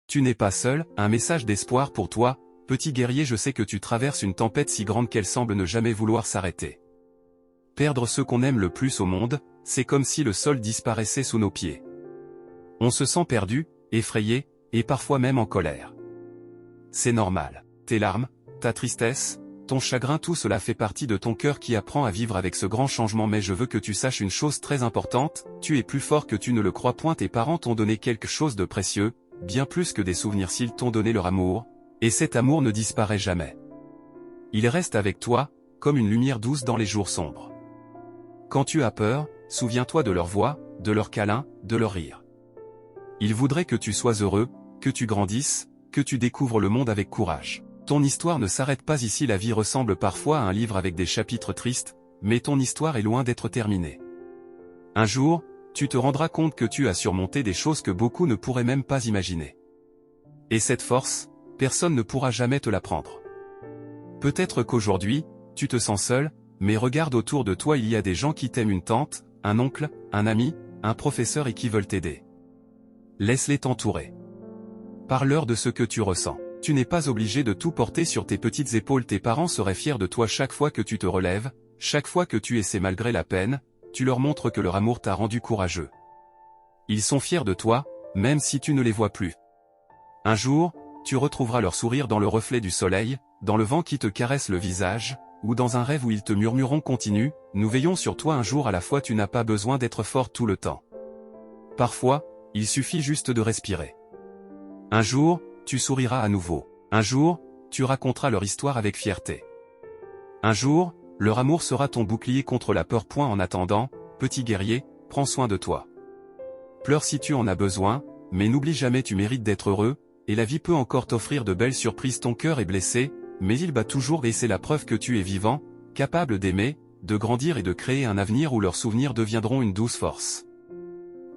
Tu n'es pas seul, un message d'espoir pour toi, petit guerrier, je sais que tu traverses une tempête si grande qu'elle semble ne jamais vouloir s'arrêter. Perdre ceux qu'on aime le plus au monde, c'est comme si le sol disparaissait sous nos pieds. On se sent perdu, effrayé, et parfois même en colère. C'est normal. Tes larmes, ta tristesse, ton chagrin, tout cela fait partie de ton cœur qui apprend à vivre avec ce grand changement, mais je veux que tu saches une chose très importante, tu es plus fort que tu ne le crois. Tes parents t'ont donné quelque chose de précieux, bien plus que des souvenirs, s'ils t'ont donné leur amour, et cet amour ne disparaît jamais. Il reste avec toi, comme une lumière douce dans les jours sombres. Quand tu as peur, souviens-toi de leur voix, de leurs câlins, de leur rire. Ils voudraient que tu sois heureux, que tu grandisses, que tu découvres le monde avec courage. Ton histoire ne s'arrête pas ici, la vie ressemble parfois à un livre avec des chapitres tristes, mais ton histoire est loin d'être terminée. Un jour, tu te rendras compte que tu as surmonté des choses que beaucoup ne pourraient même pas imaginer. Et cette force, personne ne pourra jamais te la prendre. Peut-être qu'aujourd'hui, tu te sens seul, mais regarde autour de toi, il y a des gens qui t'aiment, une tante, un oncle, un ami, un professeur, et qui veulent t'aider. Laisse-les t'entourer. Parle-leur de ce que tu ressens. Tu n'es pas obligé de tout porter sur tes petites épaules. Tes parents seraient fiers de toi chaque fois que tu te relèves, chaque fois que tu essaies malgré la peine, tu leur montres que leur amour t'a rendu courageux. Ils sont fiers de toi, même si tu ne les vois plus. Un jour, tu retrouveras leur sourire dans le reflet du soleil, dans le vent qui te caresse le visage, ou dans un rêve où ils te murmureront: continue, nous veillons sur toi. Un jour à la fois, tu n'as pas besoin d'être fort tout le temps. Parfois, il suffit juste de respirer. Un jour, tu souriras à nouveau. Un jour, tu raconteras leur histoire avec fierté. Un jour, leur amour sera ton bouclier contre la peur. En attendant, petit guerrier, prends soin de toi. Pleure si tu en as besoin, mais n'oublie jamais, tu mérites d'être heureux, et la vie peut encore t'offrir de belles surprises. Ton cœur est blessé, mais il bat toujours, et c'est la preuve que tu es vivant, capable d'aimer, de grandir et de créer un avenir où leurs souvenirs deviendront une douce force.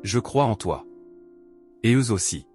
Je crois en toi. Et eux aussi.